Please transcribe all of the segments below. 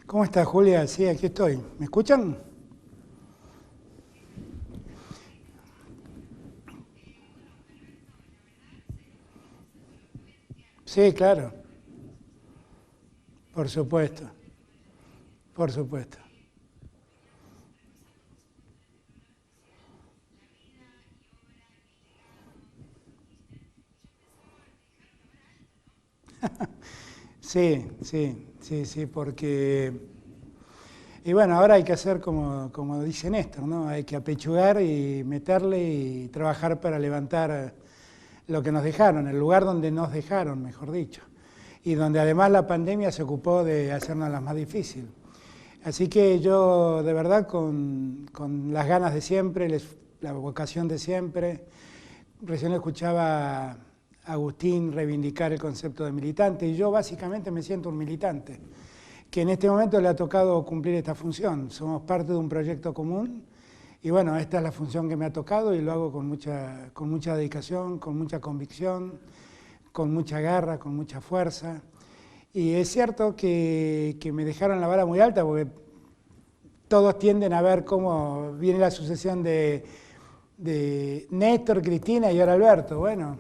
¿Cómo estás, Julia? Sí, aquí estoy. ¿Me escuchan? Sí, claro. Por supuesto. Por supuesto. Sí, sí, sí, sí, porque... Y bueno, ahora hay que hacer como dice Néstor, ¿no? Hay que apechugar y meterle y trabajar para levantar lo que nos dejaron, el lugar donde nos dejaron, mejor dicho. Y donde además la pandemia se ocupó de hacernos las más difícil. Así que yo, de verdad, con las ganas de siempre, la vocación de siempre, recién escuchaba a Agustín reivindicar el concepto de militante y yo básicamente me siento un militante, que en este momento le ha tocado cumplir esta función. Somos parte de un proyecto común y bueno, esta es la función que me ha tocado y lo hago con mucha dedicación, con mucha convicción, con mucha garra, con mucha fuerza. Y es cierto que me dejaron la vara muy alta porque todos tienden a ver cómo viene la sucesión de Néstor, Cristina y ahora Alberto. Bueno,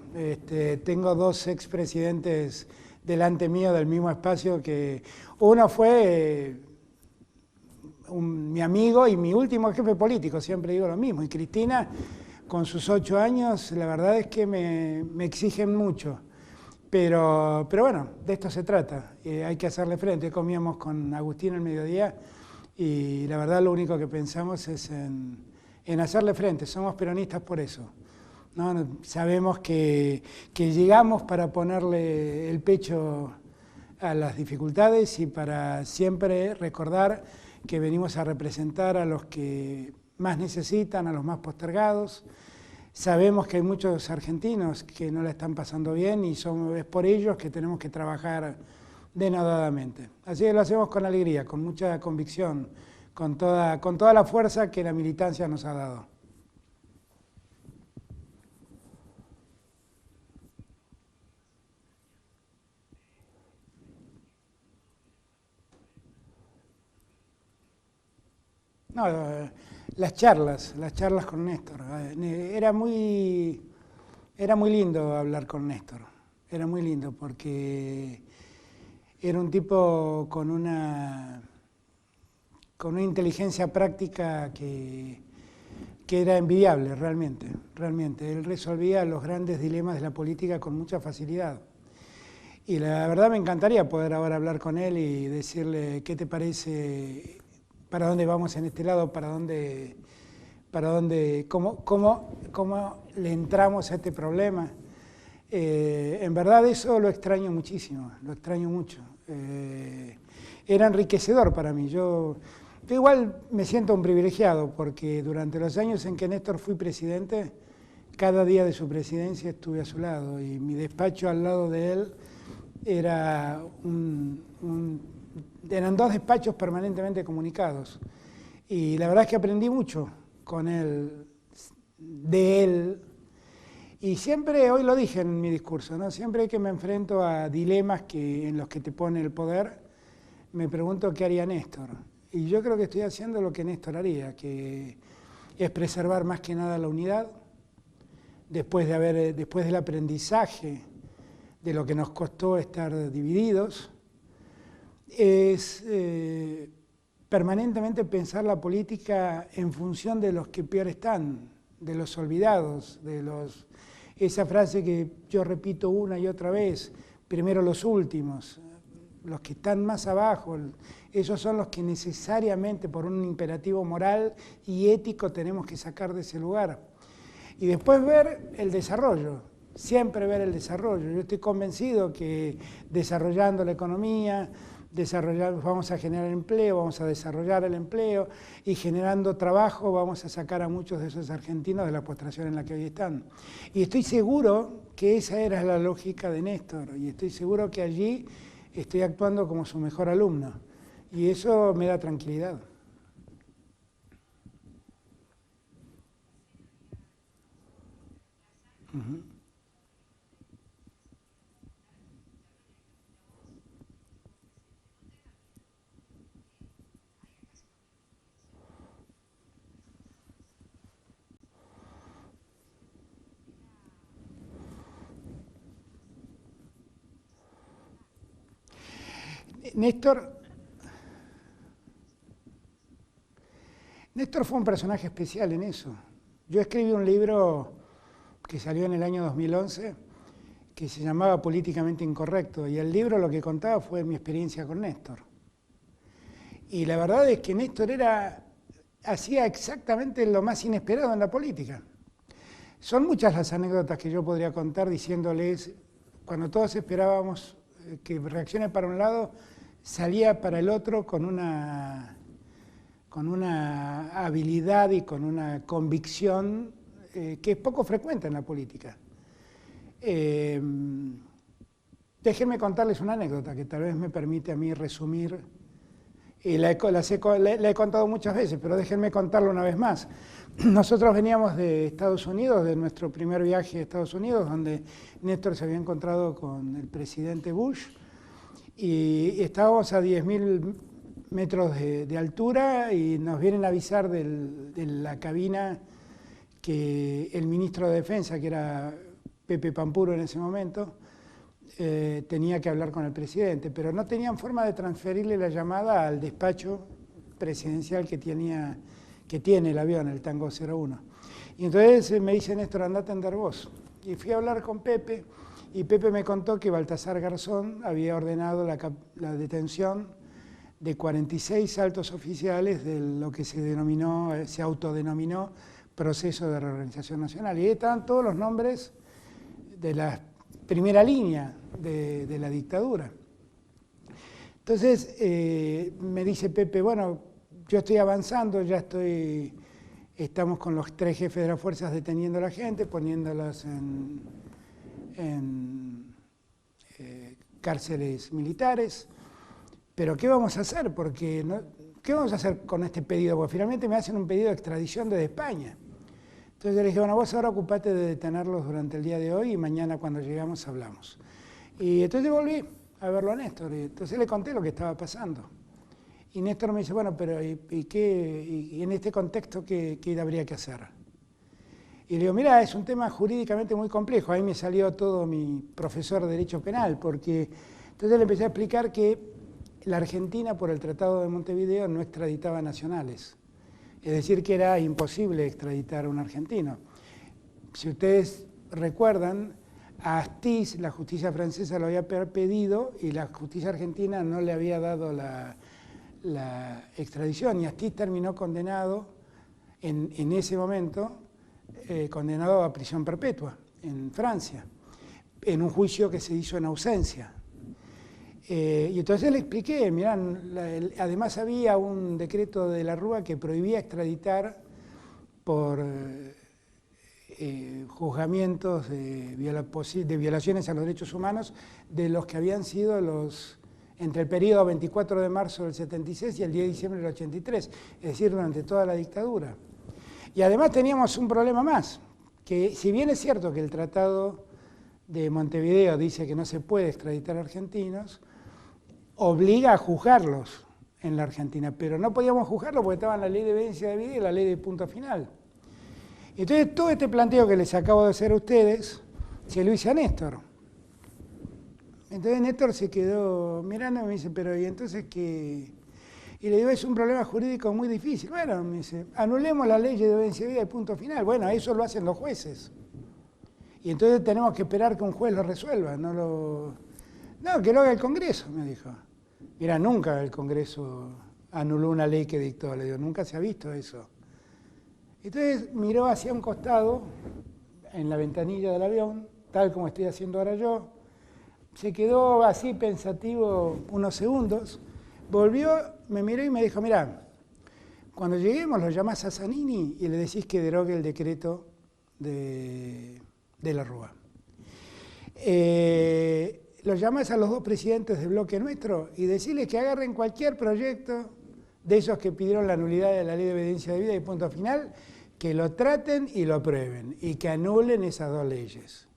tengo dos expresidentes delante mío del mismo espacio que uno fue mi amigo y mi último jefe político, siempre digo lo mismo. Y Cristina, con sus 8 años, la verdad es que me exigen mucho. Pero bueno, de esto se trata. Hay que hacerle frente. Comíamos con Agustín el mediodía y la verdad lo único que pensamos es en hacerle frente. Somos peronistas por eso. ¿No? Sabemos que llegamos para ponerle el pecho a las dificultades y para siempre recordar que venimos a representar a los que más necesitan, a los más postergados. Sabemos que hay muchos argentinos que no la están pasando bien y es por ellos que tenemos que trabajar denodadamente. Así que lo hacemos con alegría, con mucha convicción, con toda la fuerza que la militancia nos ha dado. No, las charlas con Néstor. Era muy lindo hablar con Néstor. Era muy lindo porque era un tipo con una inteligencia práctica que era envidiable realmente, realmente. Él resolvía los grandes dilemas de la política con mucha facilidad. Y la verdad me encantaría poder ahora hablar con él y decirle qué te parece, para dónde vamos en este lado, cómo le entramos a este problema. En verdad eso lo extraño muchísimo, lo extraño mucho. Era enriquecedor para mí. Yo igual me siento un privilegiado porque durante los años en que Néstor fui presidente, cada día de su presidencia estuve a su lado y mi despacho al lado de él era eran dos despachos permanentemente comunicados. Y la verdad es que aprendí mucho con él, de él. Y siempre, hoy lo dije en mi discurso, ¿no? Siempre que me enfrento a dilemas en los que te pone el poder, me pregunto qué haría Néstor. Y yo creo que estoy haciendo lo que Néstor haría, que es preservar más que nada la unidad, después del aprendizaje de lo que nos costó estar divididos, es permanentemente pensar la política en función de los que peor están, de los olvidados, esa frase que yo repito una y otra vez, primero los últimos, los que están más abajo, esos son los que necesariamente por un imperativo moral y ético tenemos que sacar de ese lugar. Y después ver el desarrollo, siempre ver el desarrollo. Yo estoy convencido que desarrollando la economía, vamos a generar empleo, vamos a desarrollar el empleo y generando trabajo vamos a sacar a muchos de esos argentinos de la postración en la que hoy están. Y estoy seguro que esa era la lógica de Néstor y estoy seguro que allí estoy actuando como su mejor alumno y eso me da tranquilidad. Uh-huh. Néstor fue un personaje especial en eso. Yo escribí un libro que salió en el año 2011 que se llamaba Políticamente Incorrecto, y el libro lo que contaba fue mi experiencia con Néstor. Y la verdad es que Néstor hacía exactamente lo más inesperado en la política. Son muchas las anécdotas que yo podría contar diciéndoles, cuando todos esperábamos que reaccione para un lado, salía para el otro con una habilidad y con una convicción que es poco frecuente en la política. Déjenme contarles una anécdota que tal vez me permite a mí resumir, y la he contado muchas veces, pero déjenme contarlo una vez más. Nosotros veníamos de Estados Unidos, de nuestro primer viaje a Estados Unidos, donde Néstor se había encontrado con el presidente Bush, y estábamos a 10.000 metros de altura y nos vienen a avisar de la cabina que el ministro de Defensa, que era Pepe Pampuro en ese momento, tenía que hablar con el presidente, pero no tenían forma de transferirle la llamada al despacho presidencial que tiene el avión, el Tango 01. Y entonces me dice Néstor, anda a atender vos. Y fui a hablar con Pepe, y Pepe me contó que Baltasar Garzón había ordenado la detención de 46 altos oficiales de lo que se autodenominó Proceso de Reorganización Nacional. Y ahí estaban todos los nombres de la primera línea de la dictadura. Entonces me dice Pepe, bueno, yo estoy avanzando, estamos con los 3 jefes de las fuerzas deteniendo a la gente, poniéndolas en cárceles militares, pero ¿qué vamos a hacer? ¿Qué vamos a hacer con este pedido? Porque finalmente me hacen un pedido de extradición desde España. Entonces yo le dije, bueno, vos ahora ocupate de detenerlos durante el día de hoy y mañana cuando llegamos hablamos. Y entonces volví a verlo a Néstor, y entonces le conté lo que estaba pasando. Y Néstor me dice, bueno, pero ¿y en este contexto qué habría que hacer? Y le digo, mira, es un tema jurídicamente muy complejo. Ahí me salió todo mi profesor de Derecho Penal, porque entonces le empecé a explicar que la Argentina, por el Tratado de Montevideo, no extraditaba nacionales. Es decir, que era imposible extraditar a un argentino. Si ustedes recuerdan, a Astiz la justicia francesa lo había pedido y la justicia argentina no le había dado la extradición, y Astiz terminó condenado en ese momento, condenado a prisión perpetua en Francia, en un juicio que se hizo en ausencia. Y entonces le expliqué, mirá, además había un decreto de la Rúa que prohibía extraditar por juzgamientos de violaciones a los derechos humanos de los que habían sido entre el periodo 24 de marzo del 76 y el 10 de diciembre del 83, es decir, durante toda la dictadura. Y además teníamos un problema más, que si bien es cierto que el Tratado de Montevideo dice que no se puede extraditar a argentinos, obliga a juzgarlos en la Argentina, pero no podíamos juzgarlos porque estaban la ley de evidencia de vida y la ley de punto final. Entonces todo este planteo que les acabo de hacer a ustedes, se lo hice a Néstor. Entonces Néstor se quedó mirando y me dice, pero ¿y entonces qué? Y le digo, es un problema jurídico muy difícil. Bueno, me dice, anulemos la ley de evidencia de vida y punto final. Bueno, eso lo hacen los jueces. Y entonces tenemos que esperar que un juez lo resuelva, no, que lo haga el Congreso, me dijo. Mira, nunca el Congreso anuló una ley que dictó, le digo, nunca se ha visto eso. Entonces miró hacia un costado, en la ventanilla del avión, tal como estoy haciendo ahora yo, se quedó así pensativo unos segundos, volvió, me miró y me dijo, mira, cuando lleguemos lo llamás a Zanini y le decís que derogue el decreto de la Rúa. Los llamás a los 2 presidentes del bloque nuestro y decirles que agarren cualquier proyecto de esos que pidieron la nulidad de la ley de evidencia de vida y punto final, que lo traten y lo aprueben y que anulen esas 2 leyes.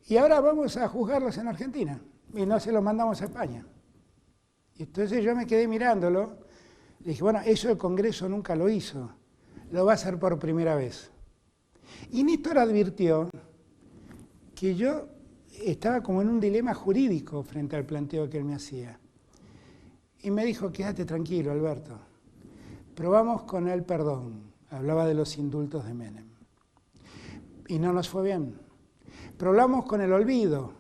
Y ahora vamos a juzgarlos en Argentina y no se los mandamos a España. Y entonces yo me quedé mirándolo, le dije, bueno, eso el Congreso nunca lo hizo, lo va a hacer por primera vez. Y Néstor advirtió que yo estaba como en un dilema jurídico frente al planteo que él me hacía. Y me dijo, quédate tranquilo, Alberto. Probamos con el perdón. Hablaba de los indultos de Menem. Y no nos fue bien. Probamos con el olvido.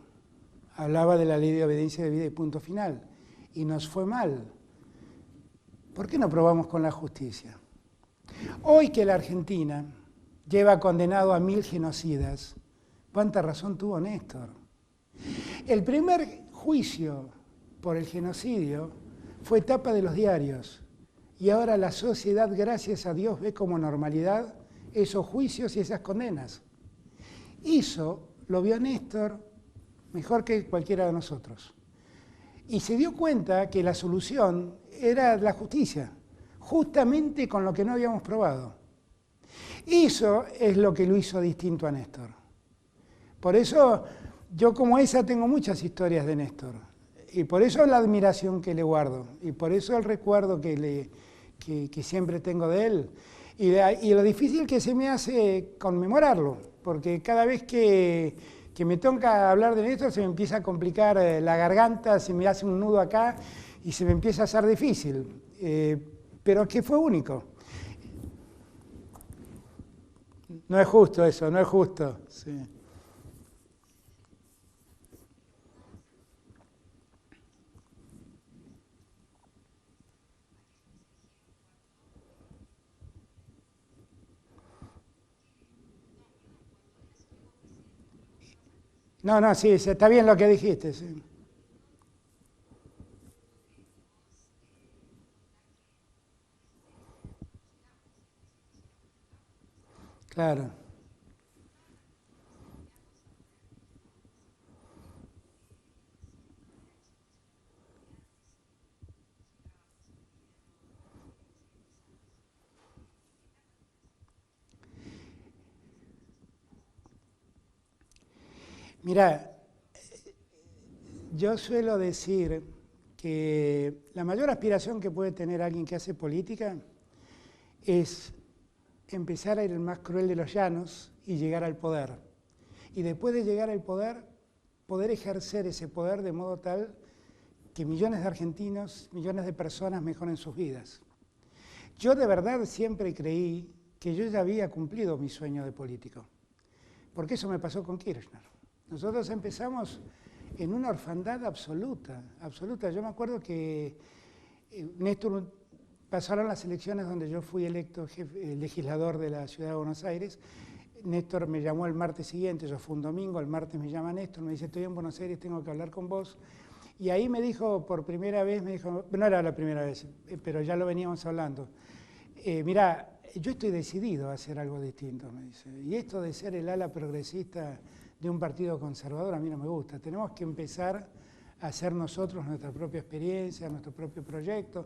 Hablaba de la ley de obediencia de vida y punto final. Y nos fue mal. ¿Por qué no probamos con la justicia? Hoy que la Argentina lleva condenado a 1000 genocidas, ¿cuánta razón tuvo Néstor? El primer juicio por el genocidio fue tapa de los diarios. Y ahora la sociedad, gracias a Dios, ve como normalidad esos juicios y esas condenas. Eso lo vio Néstor mejor que cualquiera de nosotros. Y se dio cuenta que la solución era la justicia, justamente con lo que no habíamos probado. Eso es lo que lo hizo distinto a Néstor. Por eso, yo como esa tengo muchas historias de Néstor. Y por eso la admiración que le guardo. Y por eso el recuerdo que siempre tengo de él. Y lo difícil que se me hace conmemorarlo. Porque cada vez que me toca hablar de Néstor se me empieza a complicar la garganta, se me hace un nudo acá y se me empieza a hacer difícil. Pero que fue único. No es justo eso, no es justo. Sí. No, no, sí, está bien lo que dijiste. Sí. Claro. Mira, yo suelo decir que la mayor aspiración que puede tener alguien que hace política es empezar a ir el más cruel de los llanos y llegar al poder. Y después de llegar al poder, poder ejercer ese poder de modo tal que millones de argentinos, millones de personas mejoren sus vidas. Yo de verdad siempre creí que yo ya había cumplido mi sueño de político, porque eso me pasó con Kirchner. Nosotros empezamos en una orfandad absoluta, absoluta. Yo me acuerdo que Néstor, pasaron las elecciones donde yo fui electo legislador de la Ciudad de Buenos Aires. Néstor me llamó el martes siguiente, yo fue un domingo, el martes me llama Néstor, me dice, estoy en Buenos Aires, tengo que hablar con vos. Y ahí me dijo, por primera vez, me dijo, no era la primera vez, pero ya lo veníamos hablando. Mirá, yo estoy decidido a hacer algo distinto, me dice. Y esto de ser el ala progresista de un partido conservador a mí no me gusta. Tenemos que empezar a hacer nosotros nuestra propia experiencia, nuestro propio proyecto.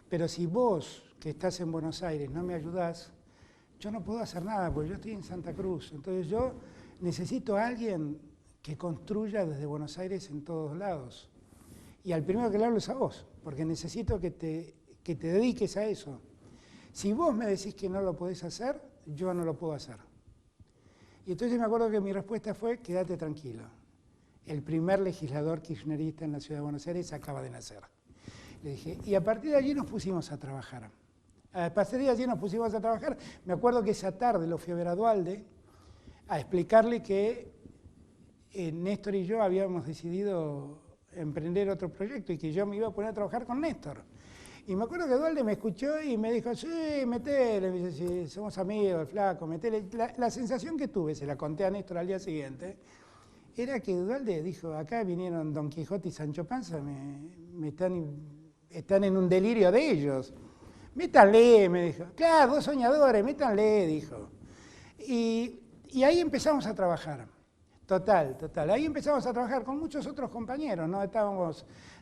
Pero si vos, que estás en Buenos Aires, no me ayudás, yo no puedo hacer nada, porque yo estoy en Santa Cruz. Entonces yo necesito a alguien que construya desde Buenos Aires en todos lados. Y al primero que le hablo es a vos, porque necesito que te dediques a eso. Si vos me decís que no lo podés hacer, yo no lo puedo hacer. Y entonces me acuerdo que mi respuesta fue, quédate tranquilo. El primer legislador kirchnerista en la Ciudad de Buenos Aires acaba de nacer. Le dije, y a partir de allí nos pusimos a trabajar. A partir de allí nos pusimos a trabajar. Me acuerdo que esa tarde lo fui a ver a Duhalde a explicarle que Néstor y yo habíamos decidido emprender otro proyecto y que yo me iba a poner a trabajar con Néstor. Y me acuerdo que Duhalde me escuchó y me dijo, sí, metele, me dice, sí, somos amigos, el flaco, metele. La sensación que tuve, se la conté a Néstor al día siguiente, era que Duhalde dijo, acá vinieron Don Quijote y Sancho Panza, están en un delirio de ellos. Métanle, me dijo. Claro, dos soñadores, métanle, dijo. Y ahí empezamos a trabajar. Total. Ahí empezamos a trabajar con muchos otros compañeros, ¿no?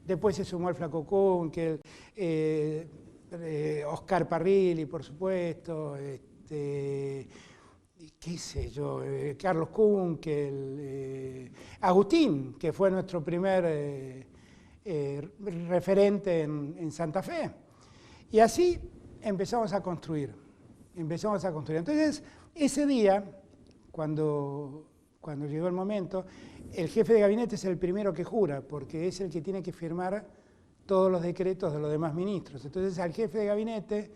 Después se sumó el Flaco Kunkel, Oscar Parrilli, por supuesto, qué sé yo, Carlos Kunkel, Agustín, que fue nuestro primer referente en Santa Fe. Y así empezamos a construir. Entonces, ese día, cuando llegó el momento, el jefe de gabinete es el primero que jura, porque es el que tiene que firmar todos los decretos de los demás ministros. Entonces, al jefe de gabinete,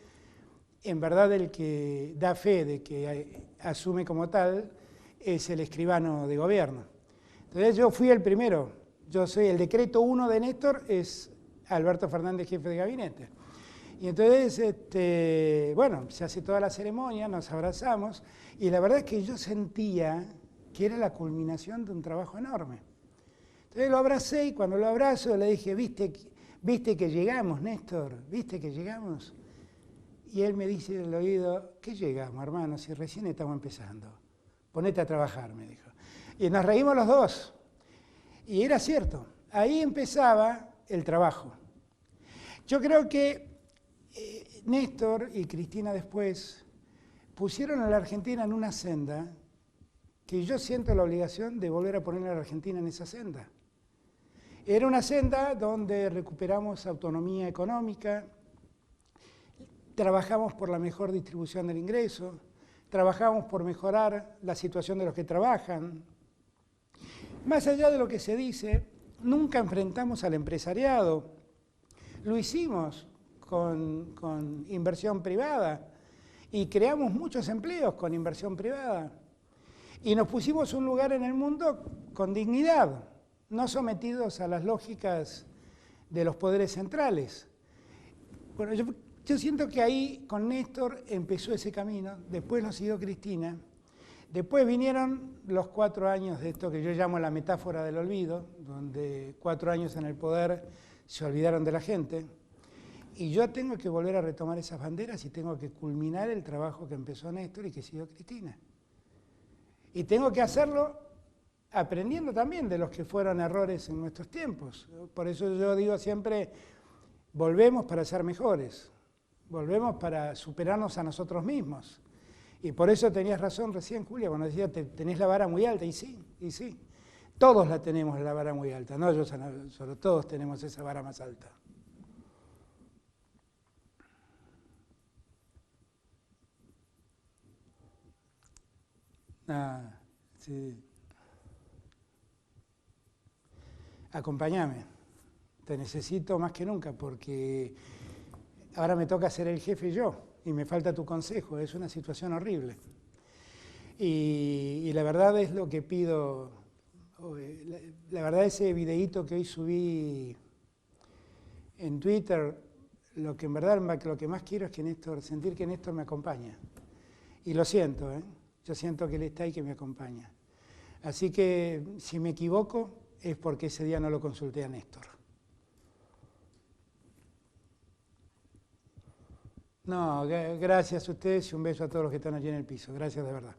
en verdad, el que da fe de que asume como tal es el escribano de gobierno. Entonces, yo fui el primero. Yo soy el decreto 1 de Néstor, es Alberto Fernández, jefe de gabinete. Y entonces, bueno, se hace toda la ceremonia, nos abrazamos, y la verdad es que yo sentía que era la culminación de un trabajo enorme. Entonces lo abracé, y cuando lo abrazo le dije, ¿viste que llegamos, Néstor? ¿Viste que llegamos? Y él me dice en el oído, ¿qué llegamos, hermano? Si recién estamos empezando. Ponete a trabajar, me dijo. Y nos reímos los dos. Y era cierto, ahí empezaba el trabajo. Yo creo que Néstor y Cristina después pusieron a la Argentina en una senda que yo siento la obligación de volver a poner a la Argentina en esa senda. Era una senda donde recuperamos autonomía económica, trabajamos por la mejor distribución del ingreso, trabajamos por mejorar la situación de los que trabajan. Más allá de lo que se dice, nunca enfrentamos al empresariado. Lo hicimos con inversión privada y creamos muchos empleos con inversión privada. Y nos pusimos un lugar en el mundo con dignidad, no sometidos a las lógicas de los poderes centrales. Bueno, yo siento que ahí con Néstor empezó ese camino, después lo siguió Cristina, después vinieron los 4 años de esto que yo llamo la metáfora del olvido, donde 4 años en el poder se olvidaron de la gente, y yo tengo que volver a retomar esas banderas y tengo que culminar el trabajo que empezó Néstor y que siguió Cristina. Y tengo que hacerlo aprendiendo también de los que fueron errores en nuestros tiempos. Por eso yo digo siempre, volvemos para ser mejores, volvemos para superarnos a nosotros mismos. Y por eso tenías razón recién, Julia, cuando decía, tenés la vara muy alta, y sí. Todos la tenemos la vara muy alta, no yo solo, todos tenemos esa vara más alta. Sí. Acompáñame, te necesito más que nunca porque ahora me toca ser el jefe yo y me falta tu consejo, es una situación horrible. Y la verdad es lo que pido, la verdad ese videíto que hoy subí en Twitter, lo que en verdad lo que más quiero es que sentir que Néstor me acompaña. Y lo siento, yo siento que él está ahí, que me acompaña. Así que si me equivoco es porque ese día no lo consulté a Néstor. No, gracias a ustedes y un beso a todos los que están allí en el piso. Gracias de verdad.